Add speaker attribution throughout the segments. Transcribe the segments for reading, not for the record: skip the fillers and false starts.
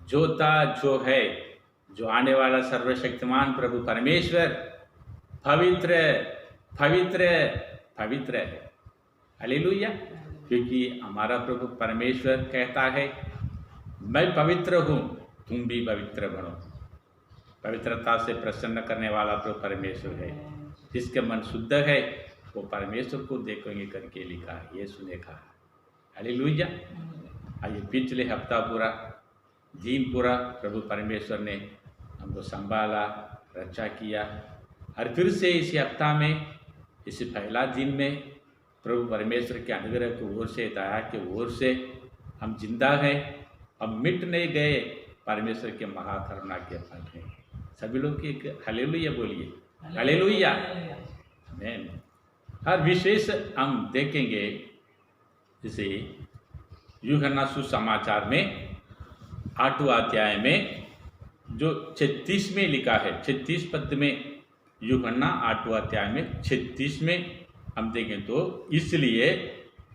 Speaker 1: जो था, जो है, जो आने वाला सर्वशक्तिमान प्रभु परमेश्वर पवित्र पवित्र पवित्र है। हालेलुया। क्योंकि हमारा प्रभु परमेश्वर कहता है, मैं पवित्र हूँ, तुम भी पवित्र बनो। पवित्रता से प्रसन्न करने वाला प्रभु परमेश्वर है। जिसके मन शुद्ध है वो परमेश्वर को देखेंगे करके लिखा है, यीशु ने कहा। हालेलुया। आइए, पिछले हफ्ता पूरा दिन पूरा प्रभु परमेश्वर ने हमको संभाला, रक्षा किया, और फिर से इसी हफ्ता में, इस पहला दिन में प्रभु परमेश्वर के अनुग्रह की ओर से, दया के ओर से हम जिंदा हैं, हम मिट नहीं गए, परमेश्वर के महाकरुणा के फल हैं। सभी लोग एक हालेलुया बोलिए, हालेलुया, आमीन। हर विशेष हम देखेंगे, जैसे यूहन्ना सुसमाचार में 8वां अध्याय में जो 36 में लिखा है, 36 पद में, यूहन्ना 8वां अध्याय में 36 में हम देखें तो, इसलिए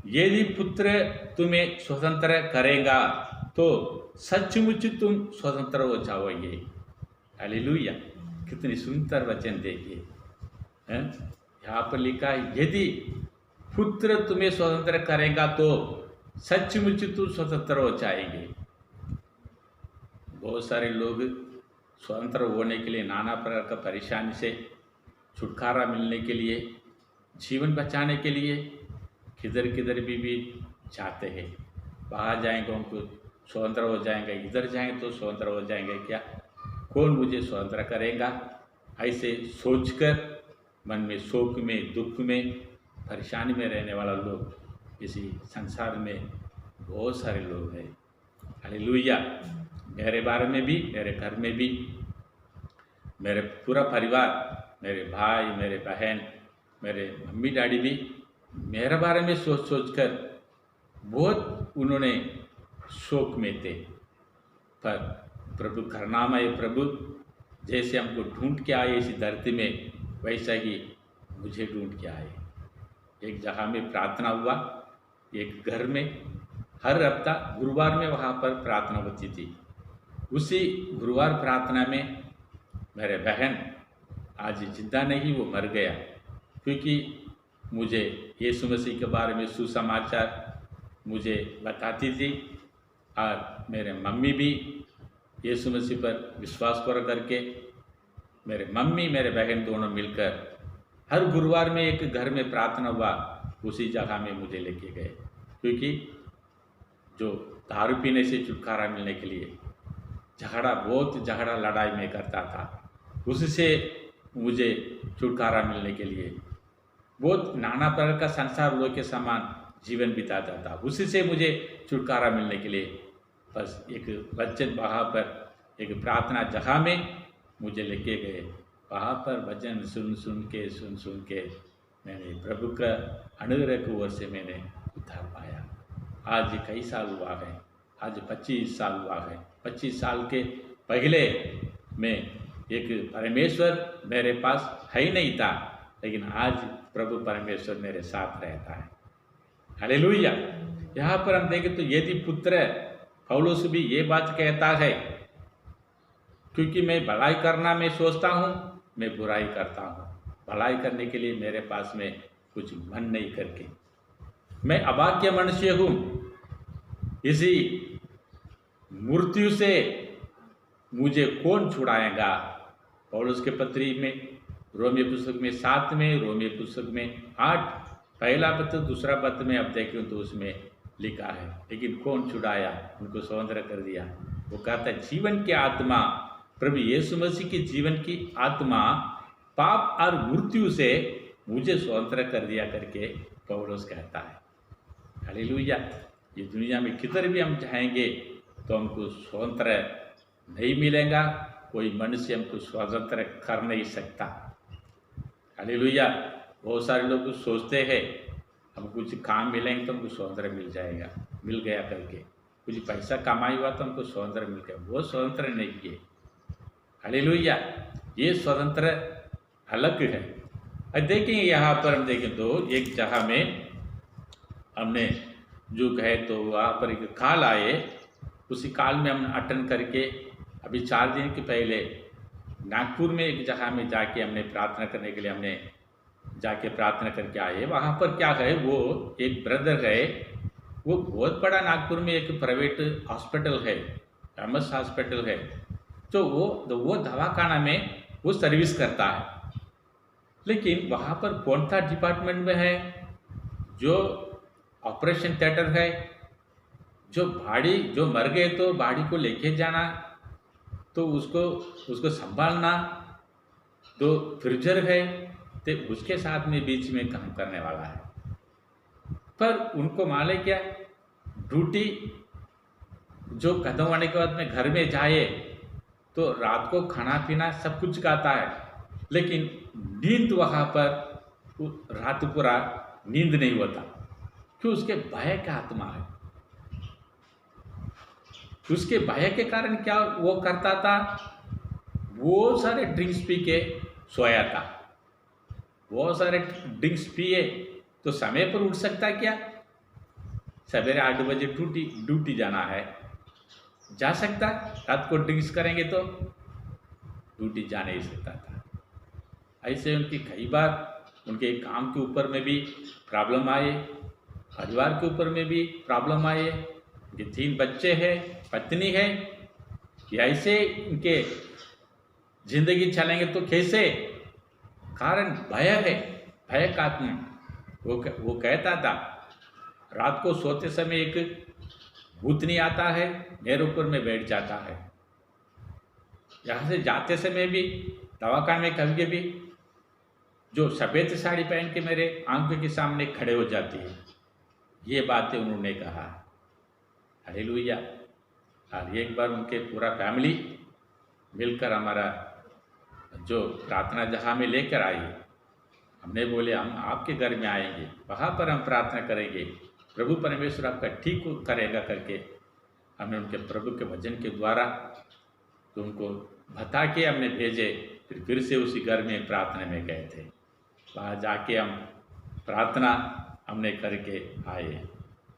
Speaker 1: यदि पुत्र तुम्हें स्वतंत्र करेगा तो सचमुच तुम स्वतंत्र हो जाओगे। हालेलुया। कितनी सुंदर वचन देखिए, यहाँ पर लिखा है, यदि पुत्र तुम्हें स्वतंत्र करेगा तो सचमुच तुम स्वतंत्र हो जाएंगे। बहुत सारे लोग स्वतंत्र होने के लिए, नाना प्रकार का परेशानी से छुटकारा मिलने के लिए, जीवन बचाने के लिए किधर किधर भी जाते हैं। बाहर जाएंगे उनको स्वतंत्र हो जाएंगे, इधर जाएंगे तो स्वतंत्र हो जाएंगे। क्या कौन मुझे स्वतंत्र करेगा, ऐसे सोचकर मन में शोक में, दुख में, परेशानी में रहने वाला लोग इसी संसार में बहुत सारे लोग हैं। हालेलुया। मेरे बारे में भी, मेरे घर में भी, मेरे पूरा परिवार, मेरे भाई, मेरे बहन, मेरे मम्मी डैडी भी मेरे बारे में सोच सोचकर बहुत उन्होंने शोक में थे। पर प्रभु करुणामय प्रभु जैसे हमको ढूंढ के आए इसी धरती में, वैसा ही मुझे ढूंढ के आए। एक जगह में प्रार्थना हुआ, एक घर में, हर हफ्ता गुरुवार में वहाँ पर प्रार्थना होती थी। उसी गुरुवार प्रार्थना में मेरे बहन आज जिंदा नहीं, वो मर गया। क्योंकि मुझे यीशु मसीह के बारे में सुसमाचार मुझे बताती थी, और मेरे मम्मी भी यीशु मसीह पर विश्वास करके, मेरे मम्मी मेरे बहन दोनों मिलकर हर गुरुवार में एक घर में प्रार्थना हुआ, उसी जगह में मुझे लेके गए। क्योंकि जो दारू पीने से छुटकारा मिलने के लिए बहुत झगड़ा लड़ाई में करता था, उससे मुझे छुटकारा मिलने के लिए बहुत नाना प्रकार का संसार लोग के समान जीवन बिताता था, उससे मुझे छुटकारा मिलने के लिए बस एक वचन वहाँ पर एक प्रार्थना जगह में मुझे लेके गए। वहाँ पर वचन सुन सुन के मैंने प्रभु का अनुग्रह की ओर से मैंने उद्धार पाया। आज कई साल हुआ है, आज 25 साल हुआ है। 25 साल के पहले मैं एक परमेश्वर मेरे पास है ही नहीं था, लेकिन आज प्रभु परमेश्वर मेरे साथ रहता है। हालेलुया। यहाँ पर हम देखें तो यदि पुत्र, पौलुस भी ये बात कहता है, क्योंकि मैं भलाई करना मैं सोचता हूँ, मैं बुराई करता हूँ। भलाई करने के लिए मेरे पास में कुछ मन नहीं करके, मैं अभाग्य मनुष्य हूँ, इसी मृत्यु से मुझे कौन छुड़ाएगा। पौलुस के पत्री में रोमियो पुस्तक में 7 में, रोमियो पुस्तक में 8 पहला पद दूसरा पद में अब देखें तो उसमें लिखा है, लेकिन कौन छुड़ाया, उनको स्वतंत्र कर दिया। वो कहता है जीवन की आत्मा, प्रभु यीशु मसीह की जीवन की आत्मा पाप और मृत्यु से मुझे स्वतंत्र कर दिया करके पौलुस कहता है। हालेलुया। ये दुनिया में किधर भी हम जाएंगे तो हमको स्वतंत्र नहीं मिलेगा, कोई मनुष्य हमको स्वतंत्र कर नहीं सकता। हालेलुया। बहुत सारे लोग सोचते हैं हम कुछ काम मिलेंगे तो हमको स्वतंत्र मिल जाएगा, मिल गया करके, कुछ पैसा कमाई हुआ तो हमको स्वतंत्र मिल गया। वो स्वतंत्र नहीं है। हालेलुया। ये स्वतंत्र अलग है। अब देखेंगे यहाँ पर हम देखें तो एक जगह में हमने जो कहे तो वहाँ पर एक काल आए, उसी काल में हम अटेंड करके अभी 4 दिन के पहले नागपुर में एक जगह में जाके हमने प्रार्थना करने के लिए हमने जाके प्रार्थना करके आए। वहाँ पर क्या है, वो एक ब्रदर है, वो बहुत बड़ा नागपुर में एक प्राइवेट हॉस्पिटल है, फेमस हॉस्पिटल है, तो वो दवाखाना में वो सर्विस करता है। लेकिन वहाँ पर कौन सा डिपार्टमेंट में है, जो ऑपरेशन थिएटर है, जो मर गए तो बॉडी को लेके जाना, तो उसको संभालना, तो फ्रीजर है, तो उसके साथ में बीच में काम करने वाला है। पर उनको माले क्या, ड्यूटी जो खत्म होने के बाद में घर में जाए तो रात को खाना पीना सब कुछ खाता है, लेकिन नींद वहाँ पर रात पूरा नींद नहीं होता, क्यों? उसके भय का आत्मा है। उसके भय के कारण क्या वो करता था, वो सारे ड्रिंक्स पी के सोया था। वो सारे ड्रिंक्स पिए तो समय पर उठ सकता क्या? सवेरे 8 बजे ड्यूटी जाना है, जा सकता? रात को ड्रिंक्स करेंगे तो ड्यूटी जा नहीं सकता था। ऐसे उनकी कई बार उनके काम के ऊपर में भी प्रॉब्लम आए, परिवार के ऊपर में भी प्रॉब्लम आए। उनके 3 बच्चे हैं, पत्नी है, ऐसे उनके जिंदगी चलेंगे तो कैसे? कारण भय है, भय का आत्मा। वो कहता था, रात को सोते समय एक भूतनी आता है, मेरे ऊपर में बैठ जाता है। यहाँ से जाते समय भी दवाखाने में कभी कभी जो सफ़ेद साड़ी पहन के मेरे आंखों के सामने खड़े हो जाती है। ये बातें उन्होंने कहा। हालेलुया। और एक बार उनके पूरा फैमिली मिलकर हमारा जो प्रार्थना जहाँ में लेकर आई, हमने बोले हम आपके घर में आएंगे, वहाँ पर हम प्रार्थना करेंगे, प्रभु परमेश्वर आपका ठीक करेगा करके हमने उनके प्रभु के वचन के द्वारा तो उनको बता के हमने भेजे। फिर से उसी घर में प्रार्थना में गए थे। वहाँ जाके हम प्रार्थना हमने करके आए।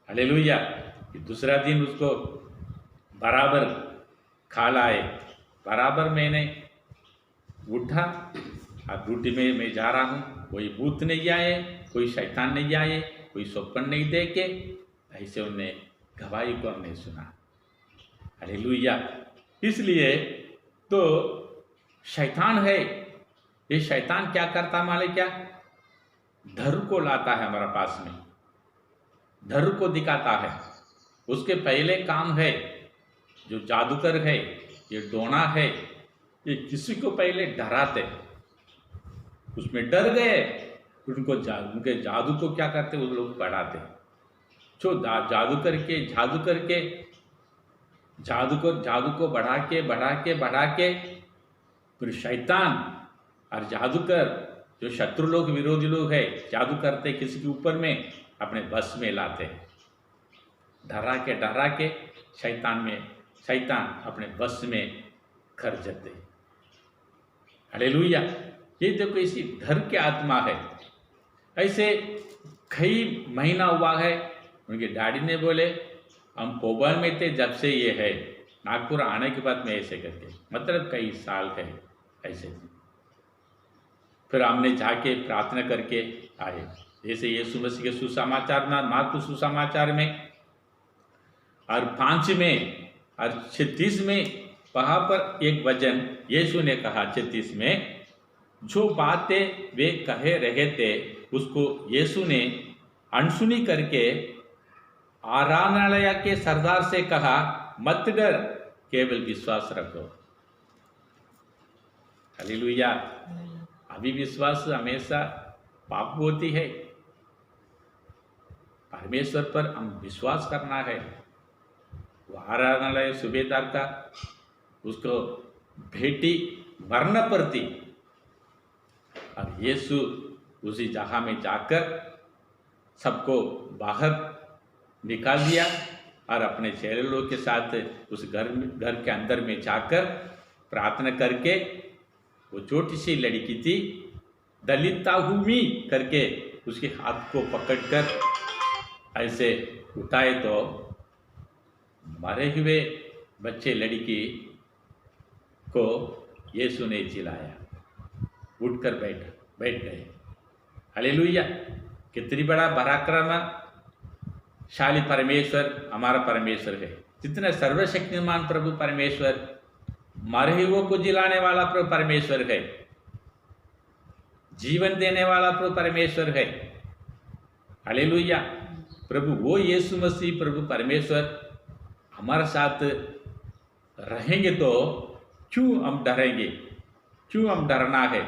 Speaker 1: हालेलुया। दूसरा दिन उसको बराबर खाल आए, बराबर मैंने उठा और ड्यूटी में मैं जा रहा हूँ, कोई भूत नहीं आए, कोई शैतान नहीं आए, कोई स्वप्न नहीं देखे। ऐसे उन्हें गवाही को हमने सुना। हालेलुया। इसलिए तो शैतान है, ये शैतान क्या करता माले क्या, डर को लाता है हमारा पास में, डर को दिखाता है। उसके पहले काम है, जो जादूगर है, ये डोना है, ये किसी को पहले डराते, उसमें डर गए, उनके जादू को क्या करते, वो लोग बढ़ाते। जो जादू को बढ़ा के फिर शैतान और जादूकर जो शत्रु लोग, विरोधी लोग है, जादू करते किसी के ऊपर में अपने बस में लाते, डरा के शैतान अपने बस में कर जाते। हालेलुया। ये देखो इसी डर की आत्मा है। ऐसे कई महीना हुआ है, उनके डैडी ने बोले हम भोपाल में थे जब से ये है, नागपुर आने के बाद में ऐसे करके, मतलब कई साल है ऐसे। फिर हमने जाके प्रार्थना करके आए। जैसे यीशु मसीह के सुसमाचार में, मार्को सुसमाचार में और 5 में और 36 में वहाँ पर एक वचन यीशु ने कहा, 36 में जो बातें वे कहे रहे थे उसको यीशु ने अनसुनी करके आराधनालय के सरदार से कहा, मत डर, केवल विश्वास रखो। हालेलुया। अभी विश्वास हमेशा पाप होती है, परमेश्वर पर हम विश्वास करना है। वो आराधनालय सूबेदार का उसको बेटी मरना पड़ती, और यीशु उसी जगह में जाकर सबको बाहर निकाल दिया और अपने चेले लोग के साथ उस घर के अंदर में जाकर प्रार्थना करके, वो छोटी सी लड़की थी, दलिता हुमी करके उसके हाथ को पकड़कर ऐसे उठाए तो मरे हुए बच्चे लड़की को यीशु ने जिलाया, उठकर बैठ गए। हालेलुया! कितनी बड़ा पराक्रमशाली परमेश्वर हमारा परमेश्वर है। जितना सर्वशक्तिमान प्रभु परमेश्वर, मरे हुओं को जिलाने वाला प्रभु परमेश्वर है, जीवन देने वाला प्रभु परमेश्वर है। हालेलुया! प्रभु वो यीशु मसीह प्रभु परमेश्वर हमारे साथ रहेंगे तो क्यों हम डरेंगे, क्यों हम डरना है?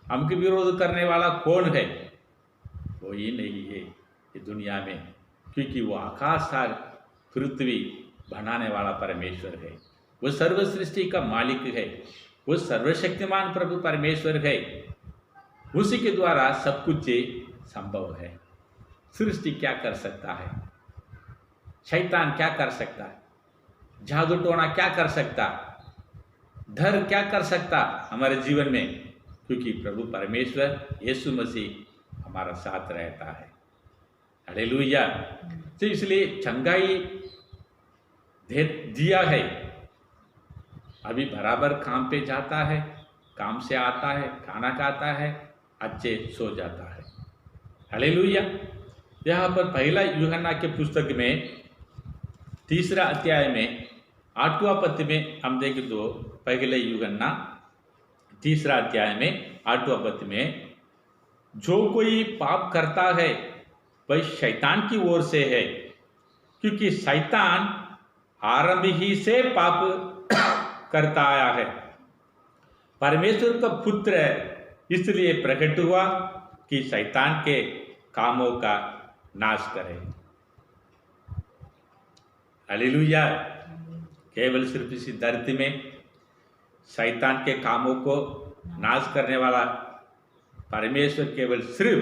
Speaker 1: हमके विरोध करने वाला कौन है? कोई नहीं है ये दुनिया में, क्योंकि वो आकाश सागर पृथ्वी बनाने वाला परमेश्वर है। वो सर्व सृष्टि का मालिक है, वो सर्वशक्तिमान प्रभु परमेश्वर है। उसी के द्वारा सब कुछ संभव है। सृष्टि क्या कर सकता है? शैतान क्या कर सकता है? जादू टोना क्या कर सकता? डर क्या कर सकता हमारे जीवन में? क्योंकि प्रभु परमेश्वर यीशु मसीह हमारा साथ रहता है। हालेलुया! तो इसलिए चंगाई दिया है। अभी बराबर काम पे जाता है, काम से आता है, खाना खाता है, अच्छे सो जाता है। हालेलुया! यहाँ पर पहला यूहन्ना के पुस्तक में 3 अध्याय में 8वां पद में हम देखें तो पहले यूहन्ना 3 अध्याय में 8वां पद में, जो कोई पाप करता है वह शैतान की ओर से है, क्योंकि शैतान आरंभ ही से पाप करता आया है। परमेश्वर का पुत्र इसलिए प्रकट हुआ कि शैतान के कामों का नाश करे। हालेलुया! केवल सिर्फ इसी धरती में शैतान के कामों को नाश करने वाला परमेश्वर केवल सिर्फ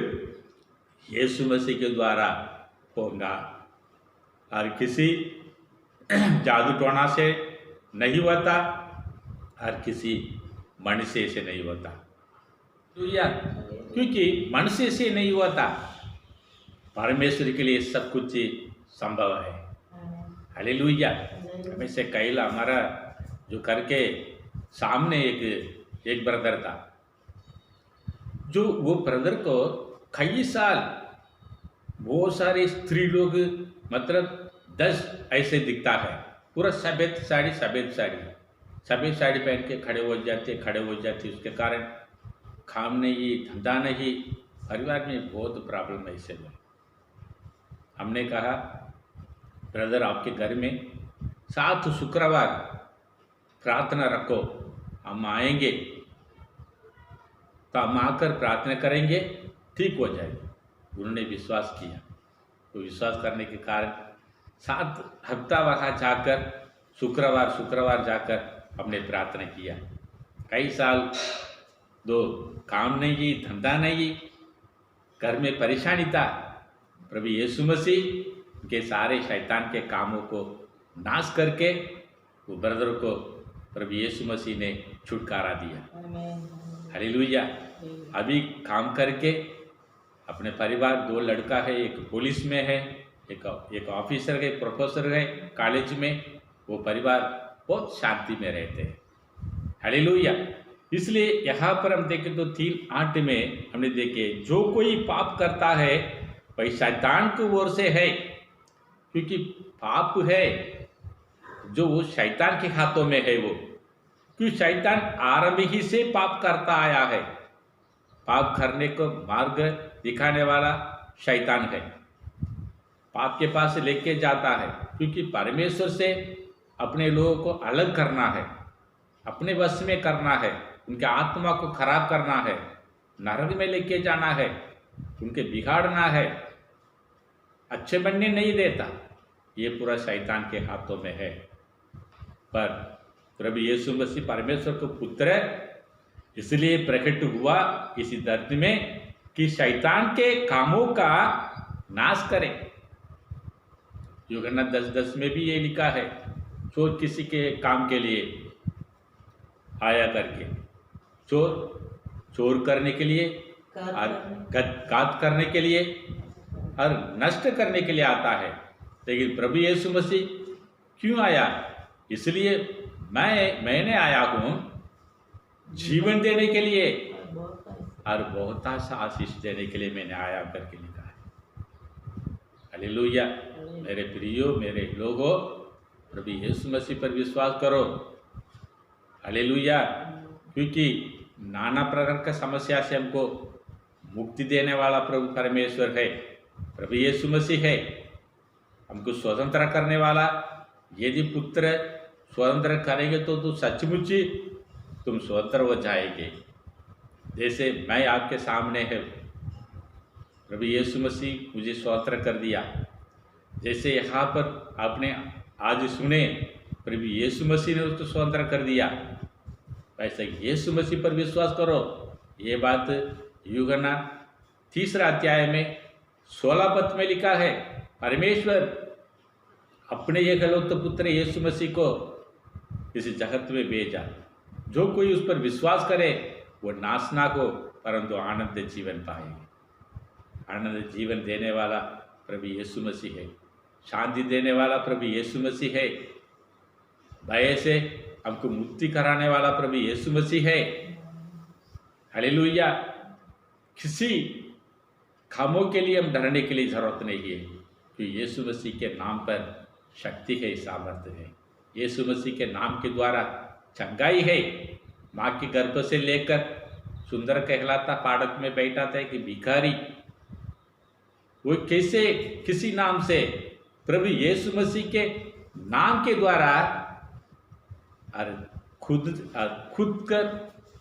Speaker 1: यीशु मसीह के द्वारा होगा, और किसी जादू टोना से नहीं होता, हर किसी मनुष्य से नहीं होता। क्योंकि मनुष्य से नहीं होता, परमेश्वर के लिए सब कुछ संभव है। हालेलुया! हमें से कैला हमारा जो करके सामने एक ब्रदर था, जो वो ब्रदर को कई साल बहुत सारे स्त्री लोग मतलब 10 ऐसे दिखता है, पूरा सफ़ेद साड़ी पहन के खड़े हो जाते। उसके कारण काम नहीं, धंधा नहीं, परिवार में बहुत प्रॉब्लम ऐसे में। हमने कहा, ब्रदर आपके घर में 7 शुक्रवार प्रार्थना रखो, हम आएंगे तो हम आकर प्रार्थना करेंगे, ठीक हो जाएगा। उन्होंने विश्वास किया। तो विश्वास करने के कारण 7 हफ्ता वहाँ जाकर शुक्रवार जाकर हमने प्रार्थना किया। कई साल दो काम नहीं, धंधा नहीं, घर में परेशानी था। प्रभु यीशु मसीह के सारे शैतान के कामों को नाश करके वो ब्रदर को प्रभु यीशु मसीह ने छुटकारा दिया। हालेलुया! अभी काम करके अपने परिवार 2 लड़का है, एक पुलिस में है, एक ऑफिसर है, प्रोफेसर है कॉलेज में। वो परिवार बहुत शांति में रहते हैं। हालेलुया! इसलिए यहाँ पर हम देखें तो 3:8 में हमने देखे, जो कोई पाप करता है वह शैतान की ओर से है, क्योंकि पाप है जो वो शैतान के हाथों में है। वो क्योंकि शैतान आरंभ ही से पाप करता आया है। पाप करने को मार्ग दिखाने वाला शैतान है, पाप के पास लेके जाता है, क्योंकि परमेश्वर से अपने लोगों को अलग करना है, अपने वश में करना है, उनके आत्मा को खराब करना है, नरक में लेके जाना है, उनके बिगाड़ना है, अच्छे बनने नहीं देता। ये पूरा शैतान के हाथों में है। पर प्रभु यीशु मसीह परमेश्वर को पुत्र इसलिए प्रकट हुआ इसी धरती में कि शैतान के कामों का नाश करे। यूहन्ना 10:10 में भी ये लिखा है, चोर किसी के काम के लिए आया करके, चोर करने के लिए और घात करने के लिए और नष्ट करने के लिए आता है। लेकिन प्रभु यीशु मसीह क्यों आया? इसलिए मैंने आया हूँ जीवन देने के लिए और बहुत सा आशीष देने के लिए मैंने आया करके लिखा है। हालेलुया। मेरे प्रियो, मेरे लोगों, प्रभु यीशु मसीह पर विश्वास करो। हालेलुया। क्योंकि नाना प्रकार का समस्या से हमको मुक्ति देने वाला प्रभु परमेश्वर है, प्रभु यीशु मसीह है। हमको स्वतंत्र करने वाला, यदि पुत्र स्वतंत्र करेंगे तो सचमुच ही तुम स्वतंत्र हो जाएंगे। जैसे मैं आपके सामने है, प्रभु यीशु मसीह मुझे स्वतंत्र कर दिया। जैसे यहाँ पर आपने आज सुने, प्रभु यीशु मसीह ने उसको स्वतंत्र कर दिया। वैसे यीशु मसीह पर विश्वास करो। ये बात यूहन्ना 3 अध्याय में 16 पद में लिखा है। परमेश्वर अपने एकलौते पुत्र यीशु मसीह को इस जगत में भेजा। जो कोई उस पर विश्वास करे वो नाश ना हो परंतु आनंद जीवन पाएंगे। आनंद जीवन देने वाला प्रभु यीशु मसीह है, शांति देने वाला प्रभु यीशु मसीह है, भय से हमको मुक्ति कराने वाला प्रभु यीशु मसीह है। हालेलुया। किसी कामों के लिए हम डरने के लिए जरूरत नहीं है, क्योंकि यीशु मसीह के नाम पर शक्ति है, सामर्थ्य है। यीशु मसीह के नाम के द्वारा चंगाई है। माँ के गर्भ से लेकर सुंदर कहलाता पाड़क में बैठा था कि भिखारी, वो कैसे किसी नाम से, प्रभु यीशु मसीह के नाम के द्वारा और खुद कर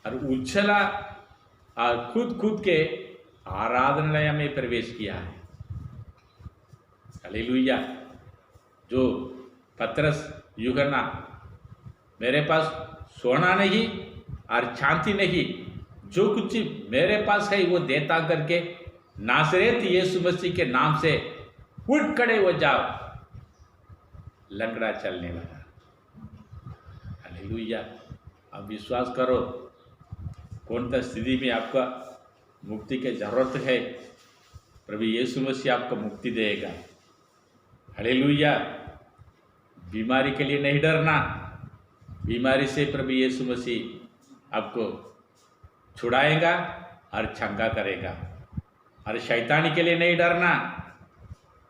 Speaker 1: और उछला और खुद के आराधनालय में प्रवेश किया है। हालेलुया। जो पतरस, यूहन्ना, मेरे पास सोना नहीं और चांदी नहीं, जो कुछ मेरे पास है वो देता करके नासरेत यीशु मसीह के नाम से उठ खड़े हो जाओ। लंगड़ा चलने लगा। हालेलुया। अब विश्वास करो, कौन सा स्थिति में आपका मुक्ति की जरूरत है, प्रभु यीशु मसीह आपको मुक्ति देगा। हालेलुया। बीमारी के लिए नहीं डरना, बीमारी से प्रभु यीशु मसीह आपको छुड़ाएगा और चंगा करेगा। और शैतानी के लिए नहीं डरना,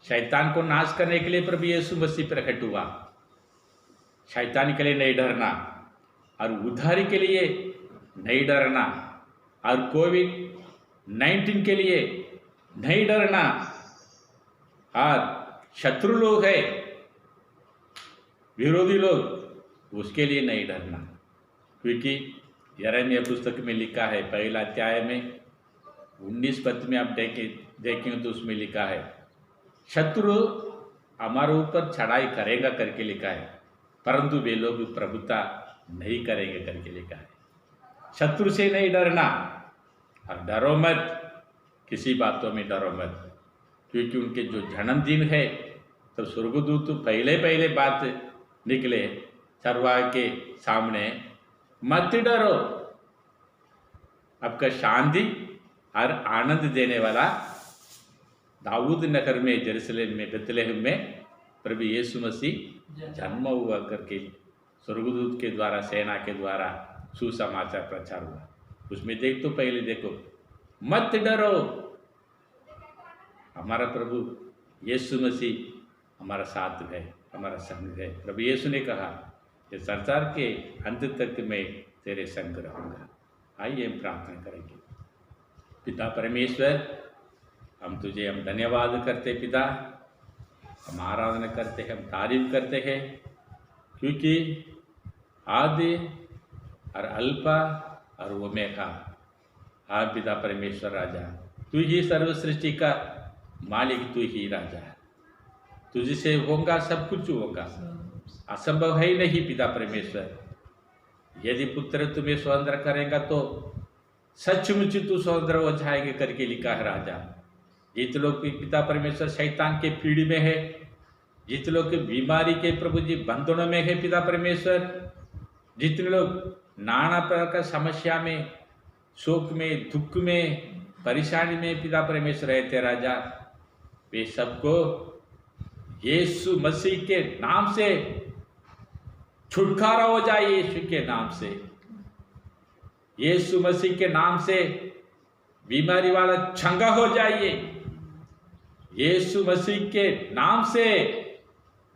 Speaker 1: शैतान को नाश करने के लिए प्रभु यीशु मसीह प्रकट हुआ। शैतानी के लिए नहीं डरना और उद्धारी के लिए नहीं डरना और कोविड-19 के लिए नहीं डरना। और शत्रु लोग है, विरोधी लोग, उसके लिए नहीं डरना, क्योंकि यिर्मयाह पुस्तक में लिखा है 1 अध्याय में 19 पद में आप देखेंगे तो उसमें लिखा है, शत्रु हमारे ऊपर चढ़ाई करेगा करके लिखा है, परंतु वे लोग प्रभुता नहीं करेंगे करके लिखा है। शत्रु से नहीं डरना और डरो मत, किसी बातों में डरो मत, क्योंकि उनके जो जन्मदिन है तो स्वर्गदूत पहले बात निकले चरवाहे के सामने, मत डरो, आपका शांति और आनंद देने वाला दाऊद नगर में, जेरूसलेम में, बेथलेहम में प्रभु यीशु मसीह जन्म हुआ करके स्वर्गदूत के द्वारा, सेना के द्वारा सुसमाचार प्रचार हुआ। उसमें पहले देखो, मत डरो, हमारा प्रभु यीशु मसीह हमारा साथ है, हमारा संग है। प्रभु यीशु ने कहा कि संसार के अंत तक मैं तेरे संग रहूँगा। आइए हम प्रार्थना करेंगे। पिता परमेश्वर, हम धन्यवाद करते पिता, हम आराधना करते हैं, हम तारीफ करते हैं, क्योंकि आदि और अल्फा और ओमेगा, हाँ पिता परमेश्वर राजा, तू ही सर्व सृष्टि का मालिक, तू ही राजा है। तुझसे होगा सब कुछ होगा, असंभव है ही नहीं पिता परमेश्वर। यदि पुत्र तुम्हें स्वतंत्र करेगा तो सचमुच तू स्वतंत्र हो जाएंगे करके लिखा है राजा। जित लोग पिता परमेश्वर शैतान के पीढ़ी में है, जित लोग बीमारी के प्रभु जी बंधनों में है पिता परमेश्वर, जितने लोग नाना प्रकार का समस्या में, शोक में, दुख में, परेशानी में पिता परमेश्वर रहते राजा, वे सबको यीशु मसीह के नाम से छुटकारा हो जाए यीशु के नाम से। यीशु मसीह के नाम से बीमारी वाला चंगा हो जाइए। यीशु मसीह के नाम से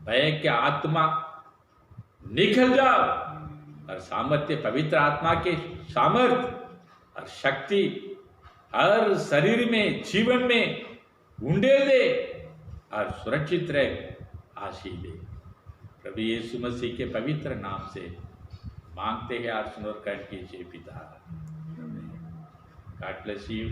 Speaker 1: भय के आत्मा निकल जाओ और सामर्थ्य, पवित्र आत्मा के सामर्थ्य और शक्ति हर शरीर में, जीवन में उंडे दे और सुरक्षित रहे, आशीष दे। प्रभु यीशु मसीह के पवित्र नाम से मांगते हैं और सुनकर कीजिए पिता। God bless you.